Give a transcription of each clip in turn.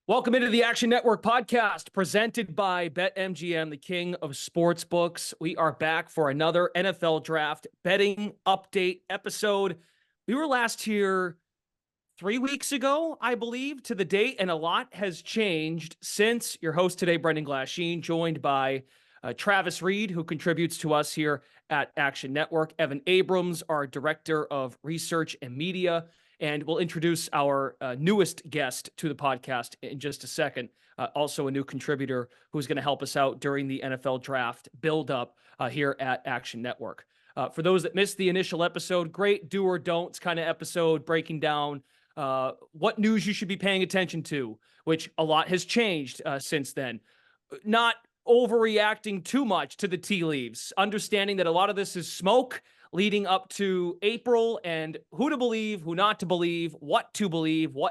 Welcome into the Action Network podcast presented by BetMGM, the king of sportsbooks. We are back for another NFL draft betting update episode. We were last here 3 weeks ago, I believe, to the date, and a lot has changed since. Your host today, Brendan Glasheen, joined by Travis Reed, who contributes to us here at Action Network, Evan Abrams, our director of research and media, and we'll introduce our newest guest to the podcast in just a second. Also a new contributor who's going to help us out during the NFL draft build-up here at Action Network. For those that missed the initial episode, great do or don'ts kind of episode breaking down what news you should be paying attention to, which a lot has changed since then. Not overreacting too much to the tea leaves, understanding that a lot of this is smoke leading up to April and who to believe, who not to believe, what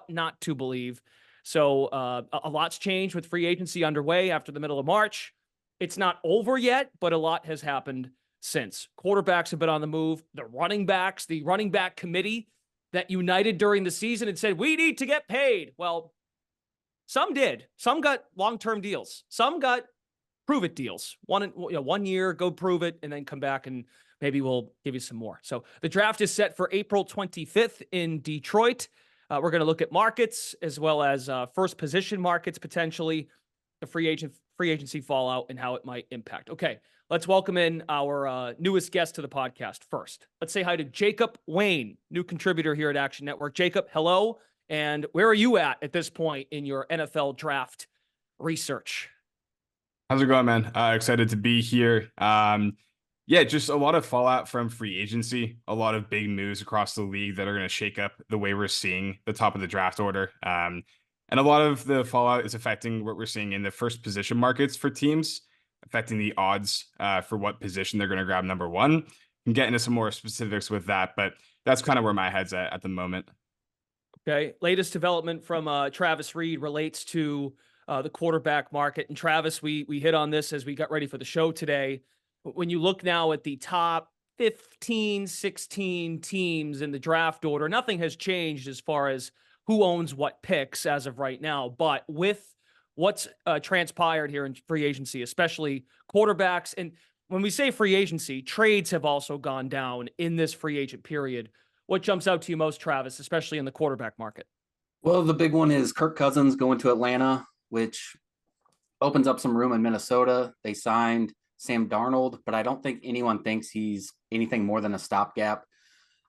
not to believe. So a lot's changed with free agency underway after the middle of March. It's not over yet, but a lot has happened since. Quarterbacks have been on the move. The running backs, the running back committee that united during the season and said, we need to get paid. Well, some did. Some got long-term deals. Some got prove-it deals. 1 year, go prove it, and then come back and maybe we'll give you some more. So the draft is set for April 25th in Detroit. We're going to look at markets as well as first position markets, potentially the free agency fallout and how it might impact. Okay, let's welcome in our newest guest to the podcast first. Let's say hi to Jacob Wayne, new contributor here at Action Network. Jacob, hello. And where are you at this point in your NFL draft research? How's it going, man? Excited to be here. Yeah, just a lot of fallout from free agency, a lot of big moves across the league that are going to shake up the way we're seeing the top of the draft order. And a lot of the fallout is affecting what we're seeing in the first position markets for teams, affecting the odds for what position they're going to grab number one. And get into some more specifics with that, but that's kind of where my head's at the moment. Okay, latest development from Travis Reed relates to the quarterback market. And Travis, we hit on this as we got ready for the show today. When you look now at the top 15, 16 teams in the draft order, nothing has changed as far as who owns what picks as of right now. But with what's transpired here in free agency, especially quarterbacks, and when we say free agency, trades have also gone down in this free agent period. What jumps out to you most, Travis, especially in the quarterback market? Well, the big one is Kirk Cousins going to Atlanta, which opens up some room in Minnesota. They signed Sam Darnold, but I don't think anyone thinks he's anything more than a stopgap.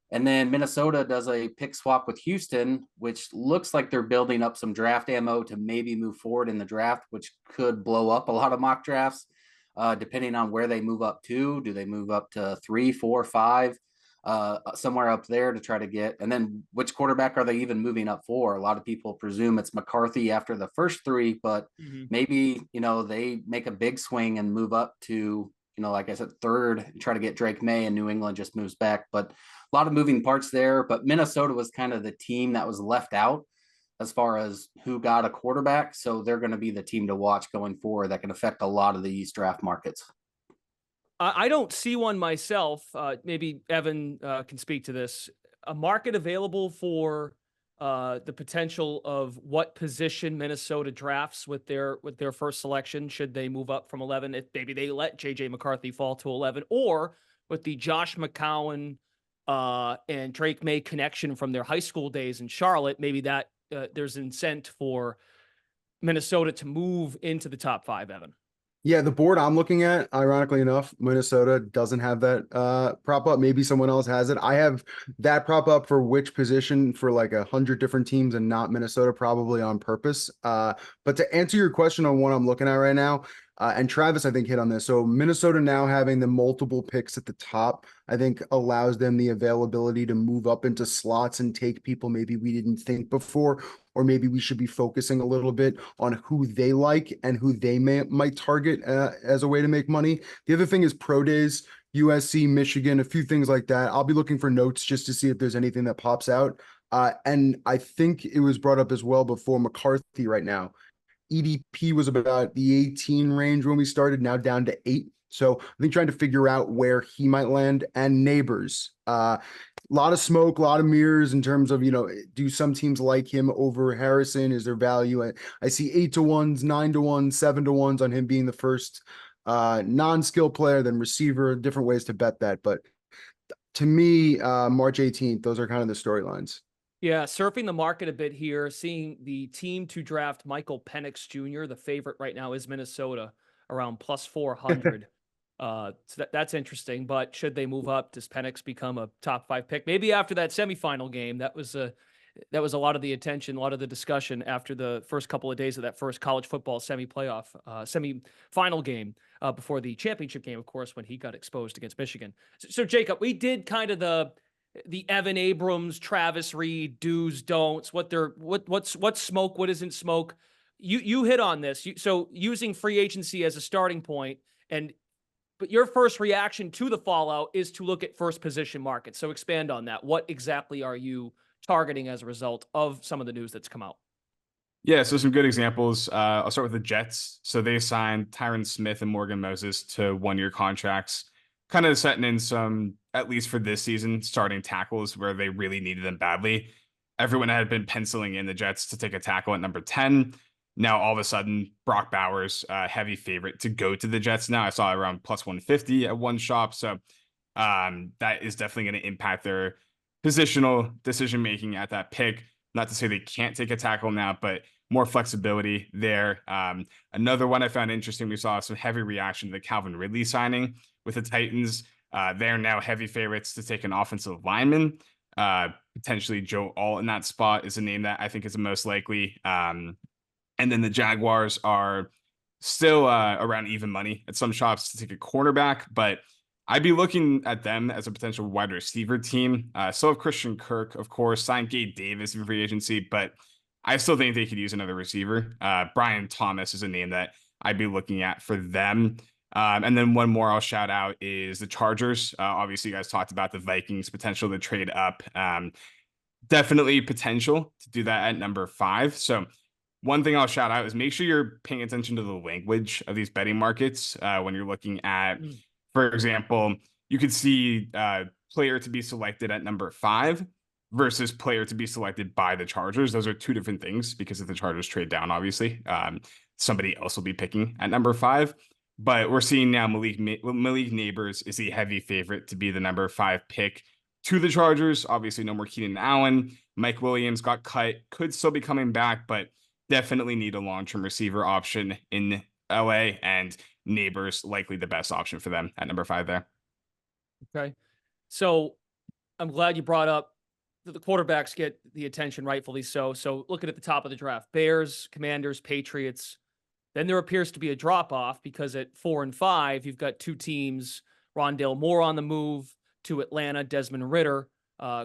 And then Minnesota does a pick swap with Houston, which looks like they're building up some draft ammo to maybe move forward in the draft, which could blow up a lot of mock drafts, depending on where they move up to. Do they move up to 3, 4, 5? Somewhere up there to try to get, and then which quarterback are they even moving up for? A lot of people presume it's McCarthy after the first 3, but maybe, they make a big swing and move up to, like I said, 3rd and try to get Drake Maye, and New England just moves back. But a lot of moving parts there, but Minnesota was kind of the team that was left out as far as who got a quarterback. So they're going to be the team to watch going forward that can affect a lot of these draft markets. I don't see one myself. Maybe Evan can speak to this. A market available for the potential of what position Minnesota drafts with their first selection, should they move up from 11, if maybe they let J.J. McCarthy fall to 11, or with the Josh McCown and Drake Maye connection from their high school days in Charlotte, maybe that there's incentive for Minnesota to move into the top 5, Evan. Yeah, the board I'm looking at, ironically enough, Minnesota doesn't have that prop up. Maybe someone else has it. I have that prop up for which position for like 100 different teams and not Minnesota, probably on purpose. But to answer your question on what I'm looking at right now, and Travis, I think, hit on this. So Minnesota now having the multiple picks at the top, I think allows them the availability to move up into slots and take people maybe we didn't think before, or maybe we should be focusing a little bit on who they like and who they might target as a way to make money. The other thing is pro days, USC, Michigan, a few things like that. I'll be looking for notes just to see if there's anything that pops out. And I think it was brought up as well before, McCarthy right now. EDP was about the 18 range when we started, now down to 8. So I think trying to figure out where he might land, and Neighbors. lot of smoke, a lot of mirrors in terms of, do some teams like him over Harrison? Is there value? I see 8-1s, 9-1s, 7-1s on him being the first non-skill player, then receiver, different ways to bet that. But to me, March 18th, those are kind of the storylines. Yeah, surfing the market a bit here, seeing the team to draft Michael Penix Jr. The favorite right now is Minnesota, around plus 400. So that's interesting. But should they move up, does Penix become a top 5 pick? Maybe after that semifinal game, that was a lot of the attention, a lot of the discussion after the first couple of days of that first college football semi-final game before the championship game, of course, when he got exposed against Michigan. So Jacob, we did kind of the Evan Abrams, Travis Reed, do's, don'ts, what's smoke, what isn't smoke. You hit on this. So using free agency as a starting point, but your first reaction to the fallout is to look at first position markets. So expand on that. What exactly are you targeting as a result of some of the news that's come out? Yeah, so some good examples. I'll start with the Jets. So they signed Tyron Smith and Morgan Moses to 1-year contracts, kind of setting in some, at least for this season, starting tackles where they really needed them badly. Everyone had been penciling in the Jets to take a tackle at number 10. Now, all of a sudden, Brock Bowers, heavy favorite to go to the Jets now. I saw around plus 150 at one shop. So that is definitely going to impact their positional decision-making at that pick. Not to say they can't take a tackle now, but more flexibility there. Another one I found interesting, we saw some heavy reaction to the Calvin Ridley signing with the Titans. They're now heavy favorites to take an offensive lineman. Potentially Joe Alt in that spot is a name that I think is the most likely. And then the Jaguars are still around even money at some shops to take a cornerback, but I'd be looking at them as a potential wide receiver team. Still have Christian Kirk, of course, signed Gabe Davis in free agency, but I still think they could use another receiver. Brian Thomas is a name that I'd be looking at for them. And then one more I'll shout out is the Chargers. Obviously, you guys talked about the Vikings potential to trade up. Definitely potential to do that at number 5. So one thing I'll shout out is make sure you're paying attention to the language of these betting markets when you're looking at, for example, you could see player to be selected at number 5 versus player to be selected by the Chargers. Those are two different things because if the Chargers trade down, obviously, somebody else will be picking at number 5. But we're seeing now Malik Neighbors is the heavy favorite to be the number 5 pick to the Chargers. Obviously, no more Keenan Allen. Mike Williams got cut, could still be coming back, but definitely need a long-term receiver option in LA, and Neighbors likely the best option for them at number 5 there. Okay. So I'm glad you brought up that the quarterbacks get the attention, rightfully so. So looking at the top of the draft, Bears, Commanders, Patriots, then there appears to be a drop-off because at 4 and 5, you've got two teams, Rondale Moore on the move to Atlanta, Desmond Ridder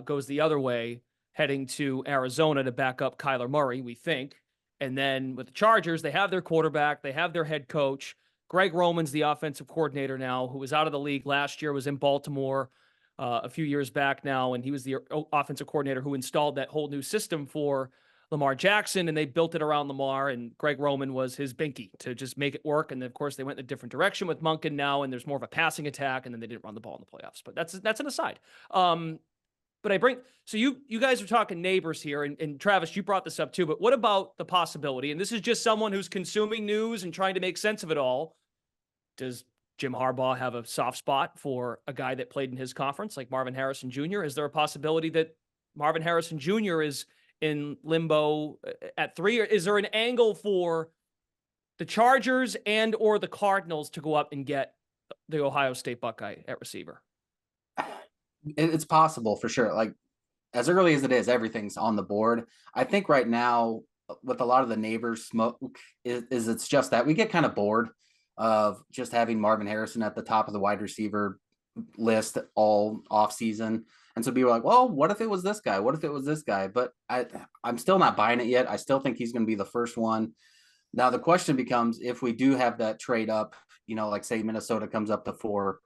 goes the other way, heading to Arizona to back up Kyler Murray, we think. And then with the Chargers, they have their quarterback, they have their head coach. Greg Roman's the offensive coordinator now, who was out of the league last year, was in Baltimore a few years back now, and he was the offensive coordinator who installed that whole new system for Lamar Jackson, and they built it around Lamar, and Greg Roman was his binky to just make it work. And then, of course, they went in a different direction with Monken now, and there's more of a passing attack, and then they didn't run the ball in the playoffs. But that's an aside. But so you guys are talking Neighbors here, and Travis, you brought this up too, but what about the possibility, and this is just someone who's consuming news and trying to make sense of it all, does Jim Harbaugh have a soft spot for a guy that played in his conference like Marvin Harrison Jr.? Is there a possibility that Marvin Harrison Jr. is in limbo at 3, or is there an angle for the Chargers and or the Cardinals to go up and get the Ohio State Buckeye at receiver? It's possible for sure. Like as early as it is, everything's on the board. I think right now with a lot of the Neighbors smoke is it's just that we get kind of bored of just having Marvin Harrison at the top of the wide receiver list all off season. And so people are like, well, what if it was this guy? What if it was this guy? But I'm still not buying it yet. I still think he's going to be the first one. Now the question becomes, if we do have that trade up, like say Minnesota comes up to 4,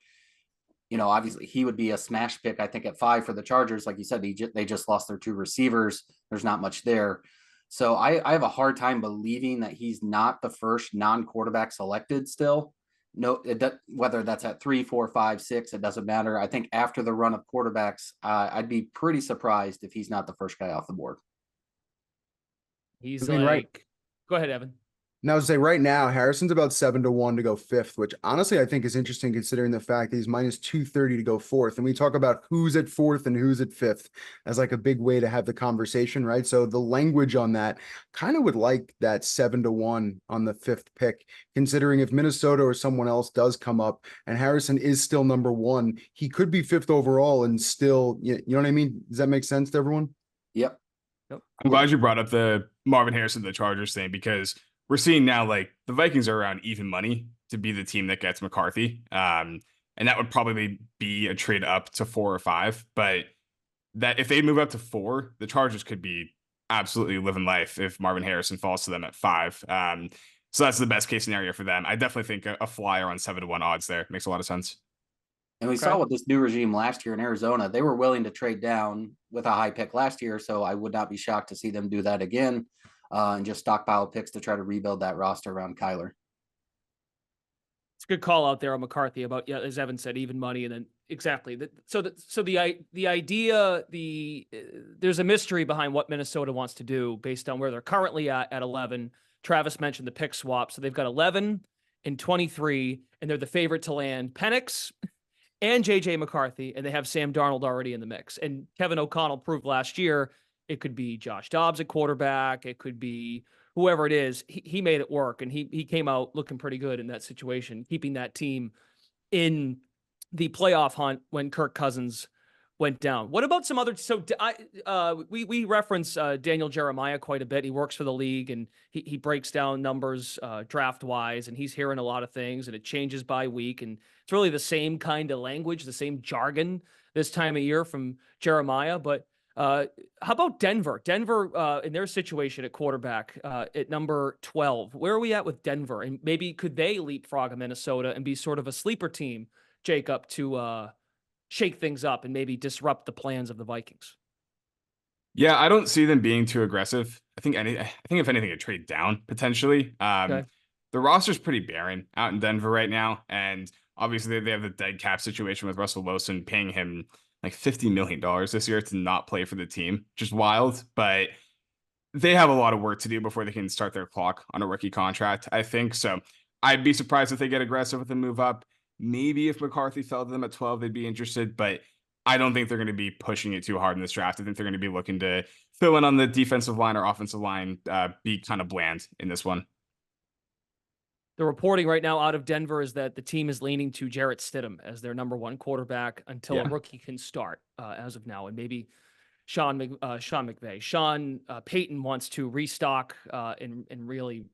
obviously he would be a smash pick, I think, at 5 for the Chargers. Like you said, they just lost their 2 receivers. There's not much there. So I have a hard time believing that he's not the first non-quarterback selected still. no, whether that's at 3, 4, 5, 6, it doesn't matter. I think after the run of quarterbacks, I'd be pretty surprised if he's not the first guy off the board. He's I mean, right. Go ahead, Evan. Now, to say right now, Harrison's about 7-1 to go fifth, which honestly I think is interesting considering the fact that he's minus 230 to go fourth. And we talk about who's at fourth and who's at fifth as like a big way to have the conversation, right? So the language on that kind of would like that 7-1 on the fifth pick, considering if Minnesota or someone else does come up and Harrison is still number one, he could be fifth overall and still, you know what I mean? Does that make sense to everyone? Yep. I'm glad you brought up the Marvin Harrison, the Chargers thing, because we're seeing now like the Vikings are around even money to be the team that gets McCarthy. And that would probably be a trade up to 4 or 5. But that if they move up to 4, the Chargers could be absolutely living life if Marvin Harrison falls to them at 5. So that's the best case scenario for them. I definitely think a flyer on 7-1 odds there makes a lot of sense. And we saw with this new regime last year in Arizona, they were willing to trade down with a high pick last year. So I would not be shocked to see them do that again and just stockpile picks to try to rebuild that roster around Kyler. It's a good call out there on McCarthy about, yeah, as Evan said, even money. And then exactly. The idea, there's a mystery behind what Minnesota wants to do based on where they're currently at 11. Travis mentioned the pick swap. So they've got 11 and 23, and they're the favorite to land Penix and JJ McCarthy, and they have Sam Darnold already in the mix. And Kevin O'Connell proved last year it could be Josh Dobbs at quarterback, it could be whoever it is. He made it work, and he came out looking pretty good in that situation, keeping that team in the playoff hunt when Kirk Cousins went down. What about some other? So we reference Daniel Jeremiah quite a bit. He works for the league, and he breaks down numbers draft wise, and he's hearing a lot of things, and it changes by week, and it's really the same kind of language, the same jargon this time of year from Jeremiah. But how about Denver? Denver in their situation at quarterback at number 12. Where are we at with Denver? And maybe could they leapfrog a Minnesota and be sort of a sleeper team, Jacob, to shake things up and maybe disrupt the plans of the Vikings? Yeah, I don't see them being too aggressive. I think if anything, a trade down potentially. Okay. The roster's pretty barren out in Denver right now, and obviously they have the dead cap situation with Russell Wilson paying him like $50 million this year to not play for the team. Just wild, but they have a lot of work to do before they can start their clock on a rookie contract, I think. So I'd be surprised if they get aggressive with a move up. Maybe if McCarthy fell to them at 12, they'd be interested, but I don't think they're going to be pushing it too hard in this draft. I think they're going to be looking to fill in on the defensive line or offensive line, be kind of bland in this one. The reporting right now out of Denver is that the team is leaning to Jarrett Stidham as their number one quarterback until a rookie can start as of now. And maybe Sean McVay. Sean Payton wants to restock and really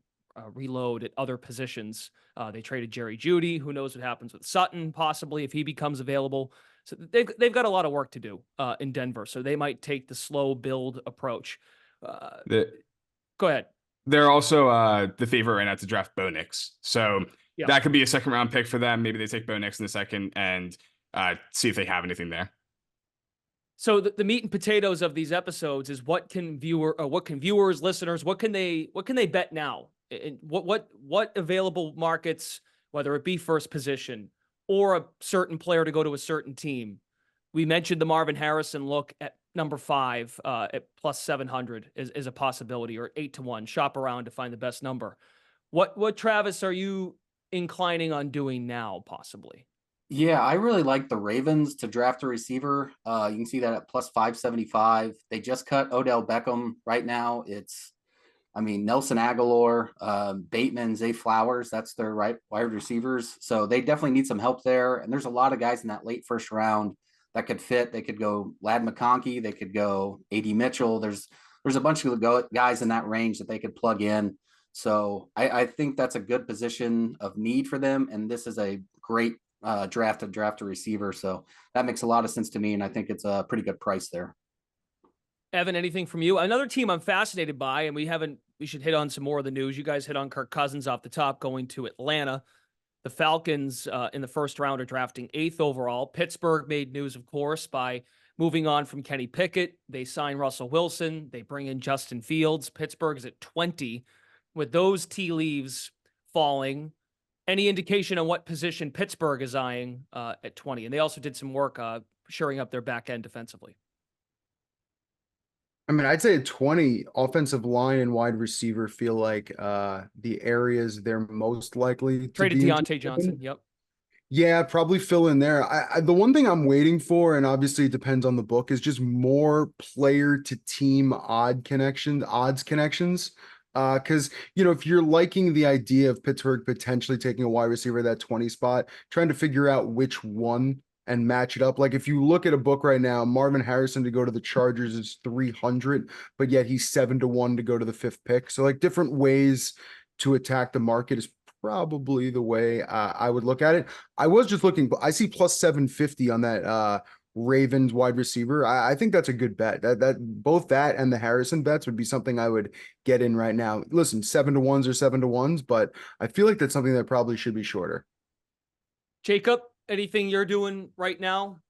reload at other positions. They traded Jerry Jeudy. Who knows what happens with Sutton, possibly, if he becomes available. So they've got a lot of work to do in Denver. So they might take the slow build approach. Go ahead. They're also the favorite right now to draft Bo Nix. So that could be a second round pick for them. Maybe they take Bo Nix in the second and see if they have anything there. So the meat and potatoes of these episodes is what can viewers, listeners, what can they bet now? And what available markets, whether it be first position or a certain player to go to a certain team. We mentioned the Marvin Harrison look at number 5 at plus 700 is a possibility, or 8-1. Shop around to find the best number. What Travis are you inclining on doing now, possibly? Yeah, I really like the Ravens to draft a receiver. You can see that at plus 575. They just cut Odell Beckham right now. Nelson Aguilar, Bateman, Zay Flowers, that's their wide receivers. So they definitely need some help there. And there's a lot of guys in that late first round that could fit. They could go Lad McConkey. They could go A.D. Mitchell. There's a bunch of guys in that range that they could plug in. So I think that's a good position of need for them. And this is a great draft to draft a receiver. So that makes a lot of sense to me. And I think it's a pretty good price there. Evan, anything from you? Another team I'm fascinated by, and we should hit on some more of the news. You guys hit on Kirk Cousins off the top, going to Atlanta. The Falcons in the first round are drafting 8th overall. Pittsburgh made news, of course, by moving on from Kenny Pickett. They sign Russell Wilson. They bring in Justin Fields. Pittsburgh is at 20. With those tea leaves falling, Any indication on what position Pittsburgh is eyeing at 20? And they also did some work shoring up their back end defensively. I mean, I'd say at 20, offensive line and wide receiver feel like the areas they're most likely to Traded be Deontay interested Johnson. in. Yep. Yeah, probably fill in there. The one thing I'm waiting for, and obviously it depends on the book, is just more player to team odds connections. Because if you're liking the idea of Pittsburgh potentially taking a wide receiver that 20 spot, trying to figure out which one and match it up. Like if you look at a book right now, Marvin Harrison to go to the Chargers is 300, but yet he's 7-1 to go to the 5th pick. So like different ways to attack the market is probably the way I would look at it. I was just looking, but I see plus 750 on that Ravens wide receiver. I think that's a good bet. That both that and the Harrison bets would be something I would get in right now. Listen, 7-1s or 7-1s, but I feel like that's something that probably should be shorter. Jacob, anything you're doing right now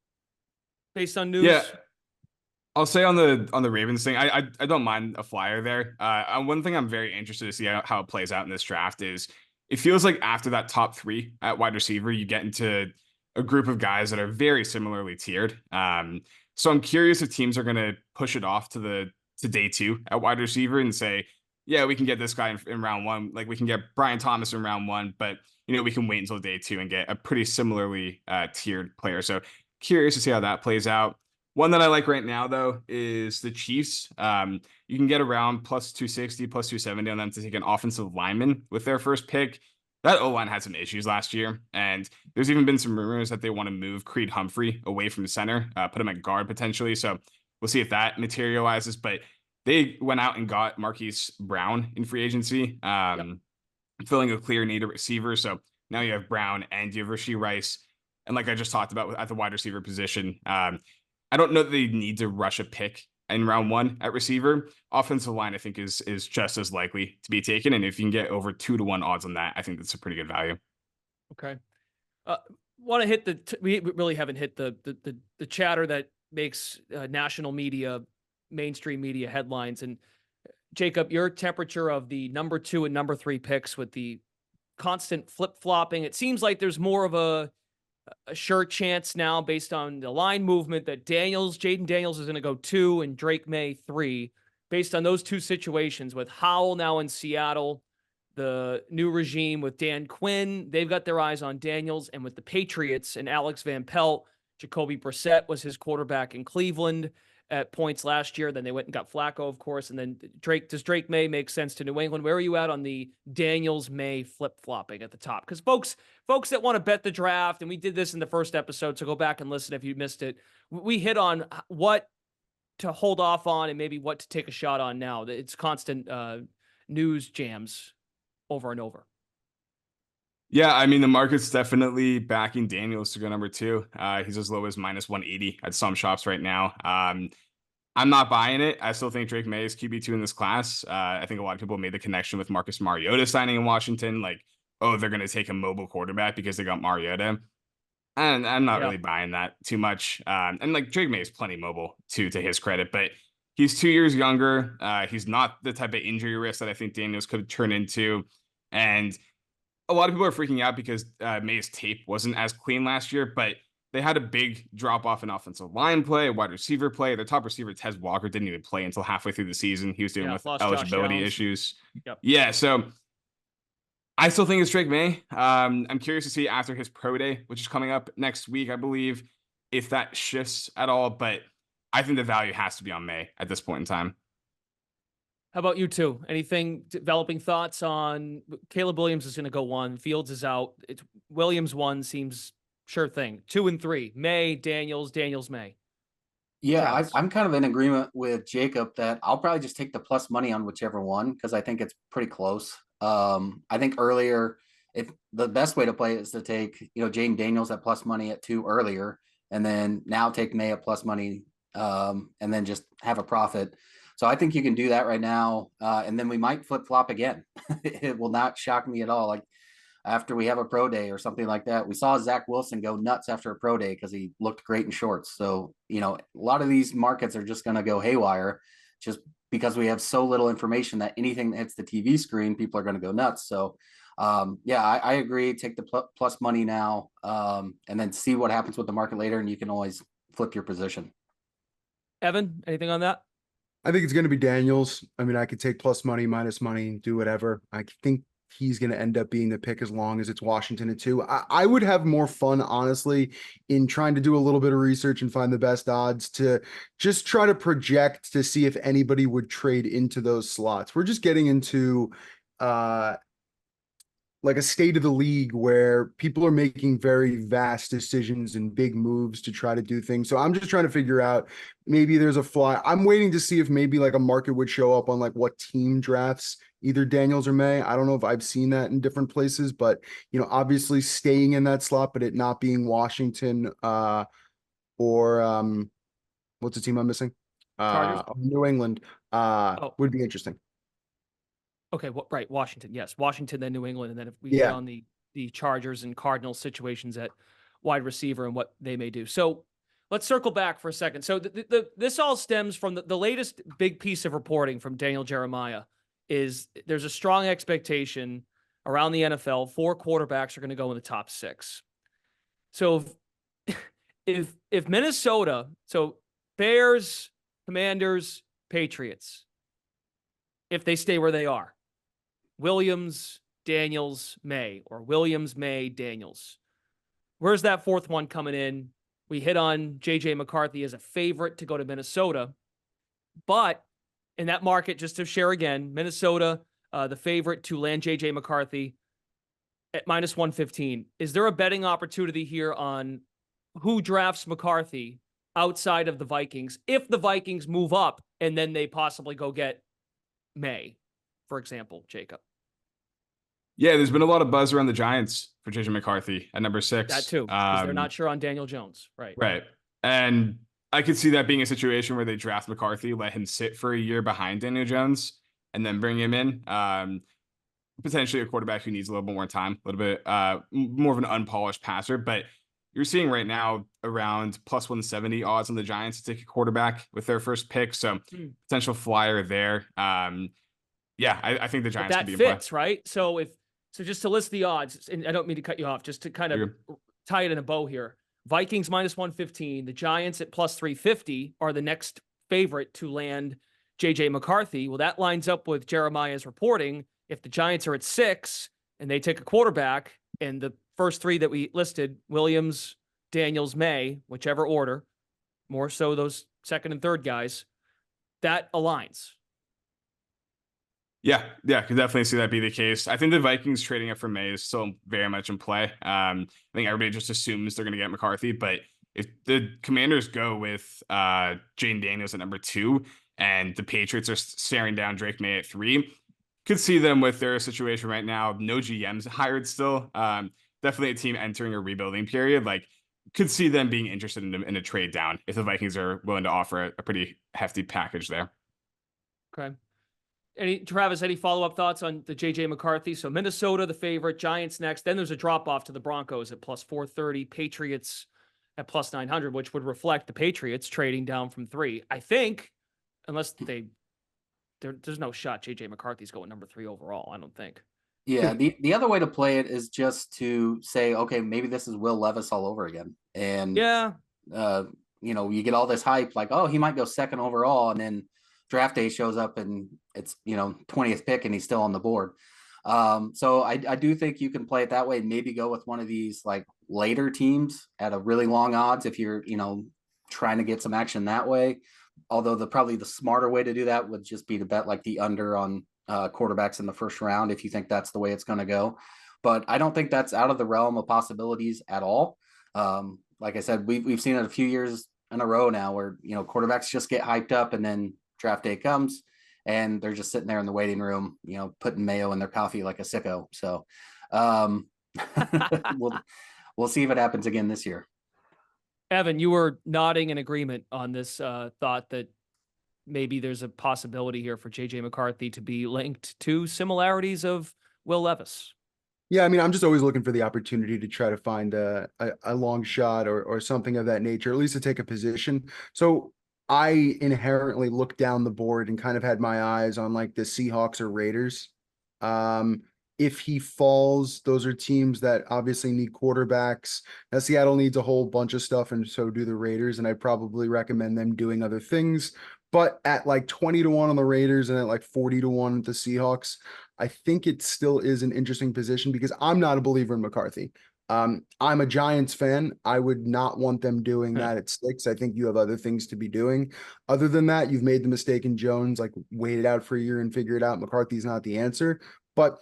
based on news? Yeah. I'll say on the Ravens thing, I don't mind a flyer there. One thing I'm very interested to see how it plays out in this draft is it feels like after that top 3 at wide receiver, you get into a group of guys that are very similarly tiered. So I'm curious if teams are going to push it off to day 2 at wide receiver and say, yeah, we can get this guy in round 1, like we can get Brian Thomas in round 1, but we can wait until day 2 and get a pretty similarly tiered player. So curious to see how that plays out. One that I like right now, though, is the Chiefs. You can get around plus 260, plus 270 on them to take an offensive lineman with their first pick. That O-line had some issues last year, and there's even been some rumors that they want to move Creed Humphrey away from the center, put him at guard potentially. So we'll see if that materializes. But they went out and got Marquise Brown in free agency, filling a clear need at receiver. So now you have Brown and you have Rashee Rice. And like I just talked about at the wide receiver position, I don't know that they need to rush a pick in round 1 at receiver. Offensive line, I think, is just as likely to be taken. And if you can get over 2-1 odds on that, I think that's a pretty good value. Okay. Want to hit we really haven't hit the chatter that makes national media, mainstream media headlines. And Jacob, your temperature of the number 2 and number 3 picks with the constant flip-flopping. It seems like there's more of a sure chance now based on the line movement that Jayden Daniels is going to go 2 and Drake Maye 3 based on those two situations with Howell now in Seattle, the new regime with Dan Quinn, they've got their eyes on Daniels, and with the Patriots and Alex Van Pelt, Jacoby Brissett was his quarterback in Cleveland at points last year. Then they went and got Flacco, of course. And then does Drake Maye make sense to New England? Where are you at on the Daniels Maye flip-flopping at the top? Because folks that want to bet the draft, and we did this in the first episode, so go back and listen if you missed it. We hit on what to hold off on and maybe what to take a shot on now. It's constant news jams over and over. Yeah, I mean, the market's definitely backing Daniels to go number 2. He's as low as minus 180 at some shops right now. I'm not buying it. I still think Drake Maye is QB2 in this class. I think a lot of people made the connection with Marcus Mariota signing in Washington. Like, oh, they're going to take a mobile quarterback because they got Mariota. And I'm not really buying that too much. And like Drake Maye is plenty mobile to his credit, but he's 2 years younger. He's not the type of injury risk that I think Daniels could turn into. And a lot of people are freaking out because Maye's tape wasn't as clean last year, but they had a big drop off in offensive line play, wide receiver play. Their top receiver, Tez Walker, didn't even play until halfway through the season. He was dealing with eligibility issues. Yep. Yeah, so I still think it's Drake Maye. I'm curious to see after his pro day, which is coming up next week, I believe, if that shifts at all. But I think the value has to be on Maye at this point in time. How about you two? Anything developing thoughts on Caleb Williams is going to go 1, Fields is out. It's Williams 1 seems sure thing. 2 and 3, Maye, Daniels, Maye. Yeah, I'm kind of in agreement with Jacob that I'll probably just take the plus money on whichever one because I think it's pretty close. I think earlier, if the best way to play it is to take, Jayden Daniels at plus money at 2 earlier, and then now take Maye at plus money, and then just have a profit. So I think you can do that right now, and then we might flip flop again. It will not shock me at all. Like after we have a pro day or something like that, we saw Zach Wilson go nuts after a pro day because he looked great in shorts. So a lot of these markets are just going to go haywire, just because we have so little information that anything that hits the TV screen, people are going to go nuts. So Yeah, I agree. Take the plus money now, and then see what happens with the market later, and you can always flip your position. Evan, anything on that? I think it's going to be Daniels. I mean, I could take plus money, minus money, do whatever. I think he's going to end up being the pick as long as it's Washington at 2. I would have more fun, honestly, in trying to do a little bit of research and find the best odds to just try to project to see if anybody would trade into those slots. We're just getting into like a state of the league where people are making very vast decisions and big moves to try to do things. So I'm just trying to figure out, maybe there's a fly. I'm waiting to see if maybe like a market would show up on like what team drafts either Daniels or Maye. I don't know if I've seen that in different places, but obviously staying in that slot, but it not being Washington or what's the team I'm missing? Chargers? New England Oh. would be interesting. Okay, right, Washington. Yes, Washington, then New England, and then if we Yeah. get on the Chargers and Cardinals situations at wide receiver and what they may do. So let's circle back for a second. So this all stems from the latest big piece of reporting from Daniel Jeremiah is there's a strong expectation around the NFL 4 quarterbacks are going to go in the top 6. So if Minnesota, so Bears, Commanders, Patriots, if they stay where they are, Williams, Daniels, Maye, or Williams, Maye, Daniels. Where's that 4th one coming in? We hit on JJ McCarthy as a favorite to go to Minnesota. But in that market, just to share again, Minnesota, the favorite to land JJ McCarthy at minus 115. Is there a betting opportunity here on who drafts McCarthy outside of the Vikings if the Vikings move up and then they possibly go get Maye, for example, Jacob? Yeah, there's been a lot of buzz around the Giants for JJ McCarthy at number 6. That too, because they're not sure on Daniel Jones. Right. Right. And I could see that being a situation where they draft McCarthy, let him sit for a year behind Daniel Jones, and then bring him in. Potentially a quarterback who needs a little bit more time, a little bit more of an unpolished passer. But you're seeing right now around plus 170 odds on the Giants to take a quarterback with their first pick. So potential flyer there. Yeah, I think the Giants that could be fits, right? So just to list the odds, and I don't mean to cut you off, just to kind of tie it in a bow here. Vikings minus 115, the Giants at plus 350 are the next favorite to land JJ McCarthy. Well, that lines up with Jeremiah's reporting. If the Giants are at 6 and they take a quarterback, and the first 3 that we listed, Williams, Daniels, Maye, whichever order, more so those second and third guys, that aligns. Yeah, could definitely see that be the case. I think the Vikings trading up for Maye is still very much in play. I think everybody just assumes they're going to get McCarthy, but if the Commanders go with Jayden Daniels at number 2 and the Patriots are staring down Drake Maye at 3, could see them with their situation right now. No GMs hired still. Definitely a team entering a rebuilding period. Like, could see them being interested in a trade down if the Vikings are willing to offer a pretty hefty package there. Okay. Travis, any follow-up thoughts on the JJ McCarthy? So Minnesota, the favorite, Giants next. Then there's a drop-off to the Broncos at plus 430, Patriots at plus 900, which would reflect the Patriots trading down from 3. I think, unless there's no shot JJ McCarthy's going number 3 overall, I don't think. Yeah, the other way to play it is just to say, okay, maybe this is Will Levis all over again. And yeah, you get all this hype like, oh, he might go 2nd overall, and then draft day shows up and it's 20th pick and he's still on the board. So I do think you can play it that way and maybe go with one of these like later teams at a really long odds if you're trying to get some action that way. Although probably the smarter way to do that would just be to bet like the under on quarterbacks in the first round if you think that's the way it's going to go. But I don't think that's out of the realm of possibilities at all. Like I said, we've seen it a few years in a row now where quarterbacks just get hyped up and then draft day comes and they're just sitting there in the waiting room, putting mayo in their coffee like a sicko. So we'll see if it happens again this year. Evan, you were nodding in agreement on this thought that maybe there's a possibility here for JJ McCarthy to be linked to similarities of Will Levis. Yeah, I mean, I'm just always looking for the opportunity to try to find a long shot or something of that nature, at least to take a position. So I inherently looked down the board and kind of had my eyes on like the Seahawks or Raiders. if he falls, those are teams that obviously need quarterbacks. Now, Seattle needs a whole bunch of stuff, and so do the Raiders. And I'd probably recommend them doing other things. But at like 20-1 on the Raiders and at like 40-1 with the Seahawks, I think it still is an interesting position because I'm not a believer in McCarthy. I'm a Giants fan. I would not want them doing that at 6. I think you have other things to be doing. Other than that, you've made the mistake in Jones, like wait it out for a year and figure it out. McCarthy's not the answer. But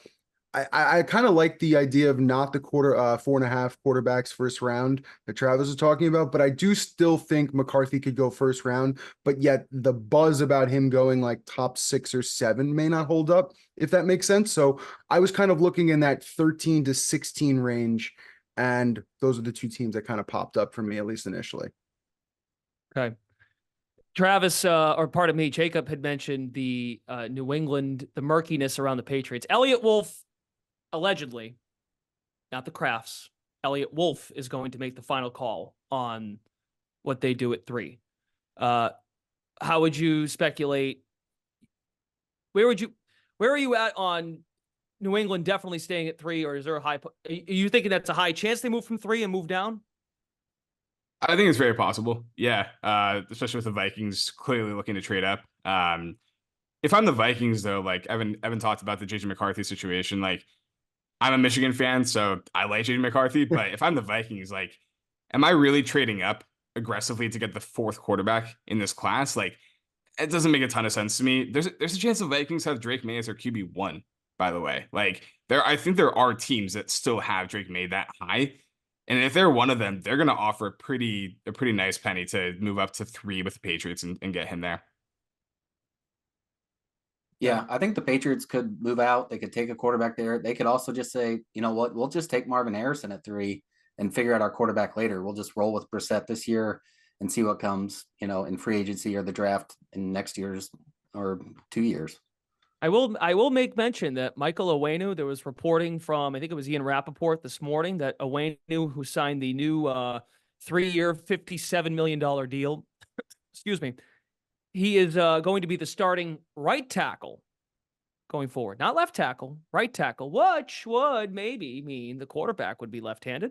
I kind of like the idea of not the 4.5 quarterbacks first round that Travis was talking about, but I do still think McCarthy could go first round, but yet the buzz about him going like top 6 or 7 may not hold up, if that makes sense. So I was kind of looking in that 13 to 16 range, and those are the two teams that kind of popped up for me, at least initially. Okay. Travis, or pardon me, Jacob had mentioned the New England, the murkiness around the Patriots. Elliot Wolf, allegedly, not the Crafts, Elliot Wolf is going to make the final call on what they do at 3. How would you speculate? Where are you at on New England definitely staying at 3, or is there a high? Are you thinking that's a high chance they move from 3 and move down? I think it's very possible. Yeah. Especially with the Vikings clearly looking to trade up. If I'm the Vikings though, like Evan talked about the Jayden McCarthy situation, like I'm a Michigan fan, so I like Jayden McCarthy, but if I'm the Vikings, like, am I really trading up aggressively to get the 4th quarterback in this class? Like, it doesn't make a ton of sense to me. There's a chance the Vikings have Drake Maye as their QB1, by the way. Like, I think there are teams that still have Drake Maye that high. And if they're one of them, they're gonna offer a pretty nice penny to move up to 3 with the Patriots and get him there. Yeah, I think the Patriots could move out. They could take a quarterback there. They could also just say, you know what, we'll just take Marvin Harrison at 3 and figure out our quarterback later. We'll just roll with Brissett this year and see what comes, in free agency or the draft in next year's or 2 years. I will make mention that Michael Owenu, there was reporting from, I think it was Ian Rappaport this morning, that Owenu, who signed the new 3-year, $57 million deal, excuse me, he is going to be the starting right tackle going forward. Not left tackle, right tackle, which would maybe mean the quarterback would be left-handed.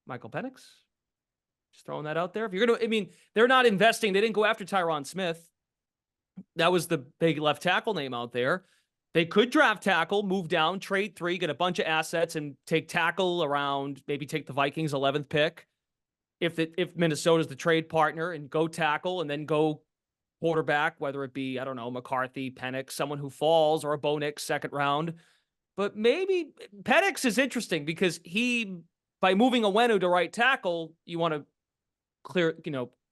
Michael Penix. Just throwing that out there. If you're going to, they're not investing. They didn't go after Tyron Smith. That was the big left tackle name out there. They could draft tackle, move down, trade 3, get a bunch of assets, and take tackle around, maybe take the Vikings 11th pick. If Minnesota's the trade partner, and go tackle and then go quarterback, whether it be, I don't know, McCarthy, Penix, someone who falls, or a Bo Nix 2nd round. But maybe Penix is interesting because by moving Owenu to right tackle, you want to clear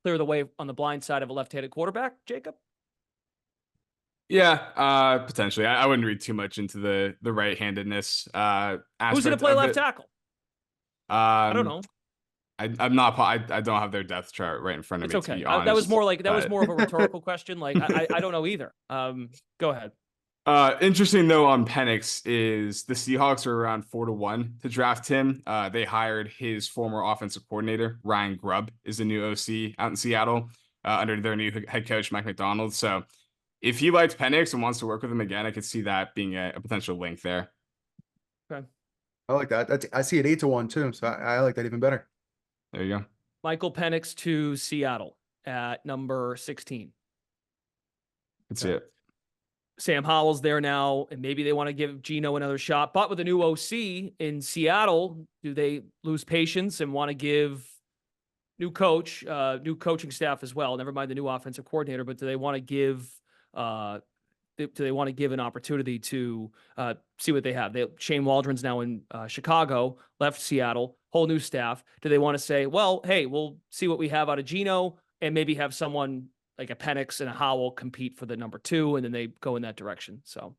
the way on the blind side of a left-handed quarterback, Jacob? Yeah, potentially. I wouldn't read too much into the right-handedness aspect. Who's going to play left tackle? I don't know. I'm not. I don't have their depth chart right in front of me. It's okay. To be honest, that was more of a rhetorical question. Like I don't know either. Go ahead. Interesting though on Penix is the Seahawks are around 4-1 to draft him. They hired his former offensive coordinator Ryan Grubb is the new OC out in Seattle under their new head coach Mike Macdonald. So if he likes Penix and wants to work with him again, I could see that being a potential link there. Okay, I like that. I see it 8-1 too, so I like that even better. There you go. Michael Penix to Seattle at number 16. That's it. Sam Howell's there now, and maybe they want to give Geno another shot. But with a new OC in Seattle, do they lose patience and want to give new coaching staff as well? Never mind the new offensive coordinator, but do they want to give an opportunity to see what they have? Shane Waldron's now in Chicago, left Seattle, whole new staff. Do they want to say, well, hey, we'll see what we have out of Geno and maybe have someone like a Penix and a Howell compete for the number 2, and then they go in that direction? So,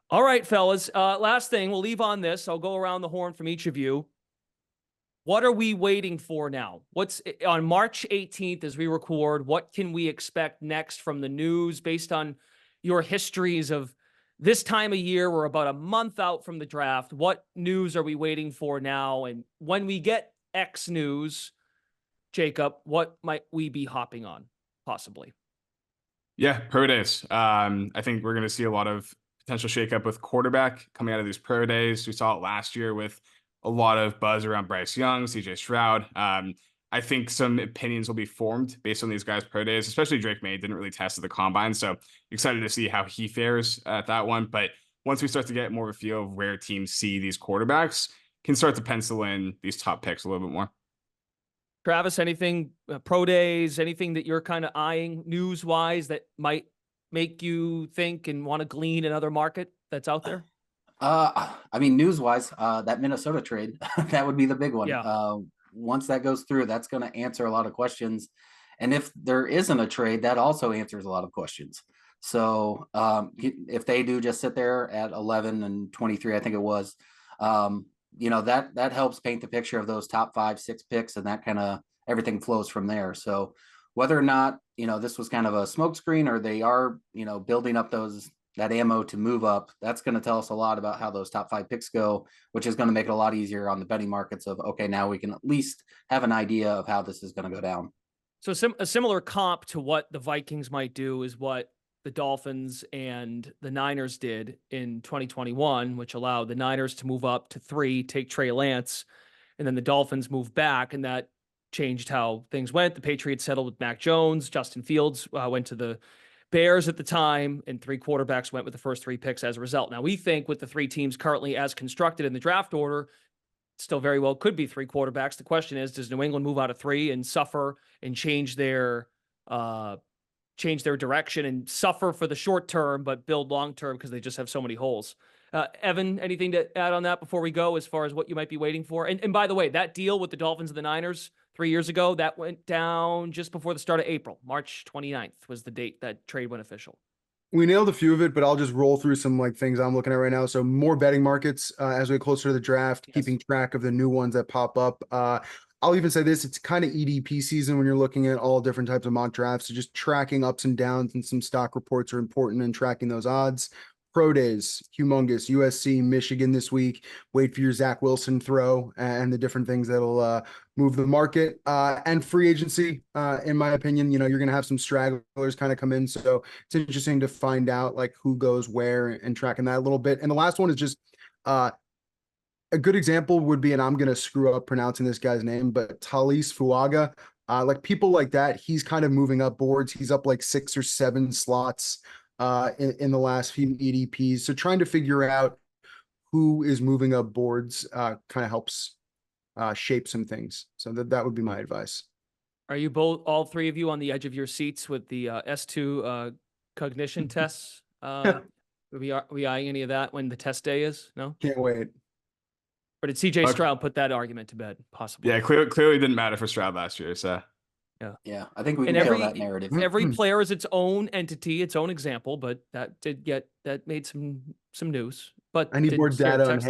all right, fellas. Last thing, we'll leave on this. I'll go around the horn from each of you. What are we waiting for now? What's on March 18th as we record? What can we expect next from the news based on your histories of this time of year? We're about a month out from the draft. What news are we waiting for now? And when we get X news, Jacob, what might we be hopping on possibly? Yeah, pro days. I think we're going to see a lot of potential shakeup with quarterback coming out of these pro days. We saw it last year with a lot of buzz around Bryce Young, CJ Stroud. I think some opinions will be formed based on these guys' pro days, especially Drake Maye didn't really test at the combine. So excited to see how he fares at that one. But once we start to get more of a feel of where teams see these quarterbacks, can start to pencil in these top picks a little bit more. Travis, anything pro days, anything that you're kind of eyeing news wise that might make you think and want to glean another market that's out there? I mean, news wise, that Minnesota trade, that would be the big one. Yeah. Once that goes through, that's going to answer a lot of questions. And if there isn't a trade, that also answers a lot of questions. So if they do just sit there at 11 and 23, I think it was, that helps paint the picture of those top 5-6 picks, and that kind of everything flows from there. So whether or not, this was kind of a smokescreen, or they are, building up that ammo to move up, that's going to tell us a lot about how those top 5 picks go, which is going to make it a lot easier on the betting markets of, okay, now we can at least have an idea of how this is going to go down. So a similar comp to what the Vikings might do is what the Dolphins and the Niners did in 2021, which allowed the Niners to move up to 3, take Trey Lance, and then the Dolphins moved back, and that changed how things went. The Patriots settled with Mac Jones. Justin Fields went to the Bears at the time, and 3 quarterbacks went with the first 3 picks as a result. Now, we think with the 3 teams currently as constructed in the draft order, still very well could be 3 quarterbacks. The question is, does New England move out of 3 and suffer and change their direction and suffer for the short term, but build long term because they just have so many holes? Evan, anything to add on that before we go as far as what you might be waiting for? And by the way, that deal with the Dolphins and the Niners 3 years ago, that went down just before the start of April. March 29th was the date that trade went official. We nailed a few of it, but I'll just roll through some things I'm looking at right now. So more betting markets as we get closer to the draft, Yes. keeping track of the new ones that pop up. I'll even say this, it's kind of EDP season when you're looking at all different types of mock drafts. So just tracking ups and downs, and some stock reports are important in tracking those odds. Pro days, humongous. USC, Michigan this week. Wait for your Zach Wilson throw and the different things that'll move the market. And free agency, in my opinion, you're going to have some stragglers kind of come in. So it's interesting to find out who goes where and tracking that a little bit. And the last one is just a good example would be, and I'm going to screw up pronouncing this guy's name, but Talis Fuaga. People like that, he's kind of moving up boards. He's up 6 or 7 slots in the last few EDPs. So trying to figure out who is moving up boards kind of helps shape some things. So that would be my advice. Are you all 3 of you on the edge of your seats with the S2 cognition tests? Are we eyeing any of that when the test day is? No? Can't wait. Or did CJ Stroud put that argument to bed? Possibly. Yeah, clearly didn't matter for Stroud last year. So yeah, I think we can kill that narrative. Every player is its own entity, its own example, but that made some news. But I need more data on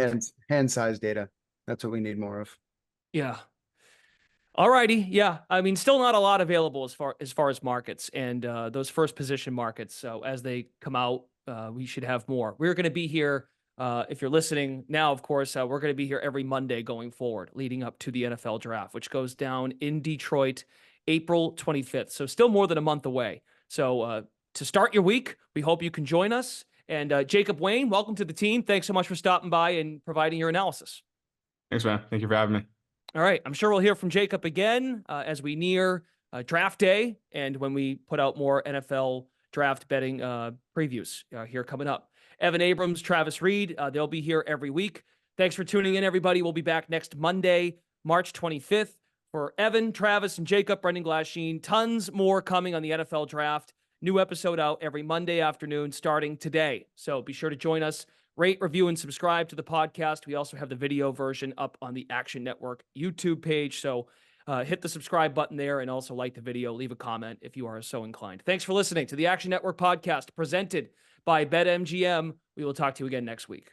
hand size data. That's what we need more of. Yeah. All righty. Yeah. I mean, still not a lot available as far as markets and those first position markets. So as they come out, we should have more. We're going to be here. If you're listening now, of course, we're going to be here every Monday going forward, leading up to the NFL draft, which goes down in Detroit, April 25th. So still more than a month away. So to start your week, we hope you can join us. And Jacob Wayne, welcome to the team. Thanks so much for stopping by and providing your analysis. Thanks, man. Thank you for having me. All right. I'm sure we'll hear from Jacob again as we near draft day and when we put out more NFL draft betting previews here coming up. Evan Abrams, Travis Reed, they'll be here every week. Thanks for tuning in, everybody. We'll be back next Monday, March 25th. For Evan, Travis, and Jacob, Brendan Glasheen, tons more coming on the NFL draft. New episode out every Monday afternoon starting today. So be sure to join us. Rate, review, and subscribe to the podcast. We also have the video version up on the Action Network YouTube page. So hit the subscribe button there and also like the video. Leave a comment if you are so inclined. Thanks for listening to the Action Network podcast presented by BetMGM. We will talk to you again next week.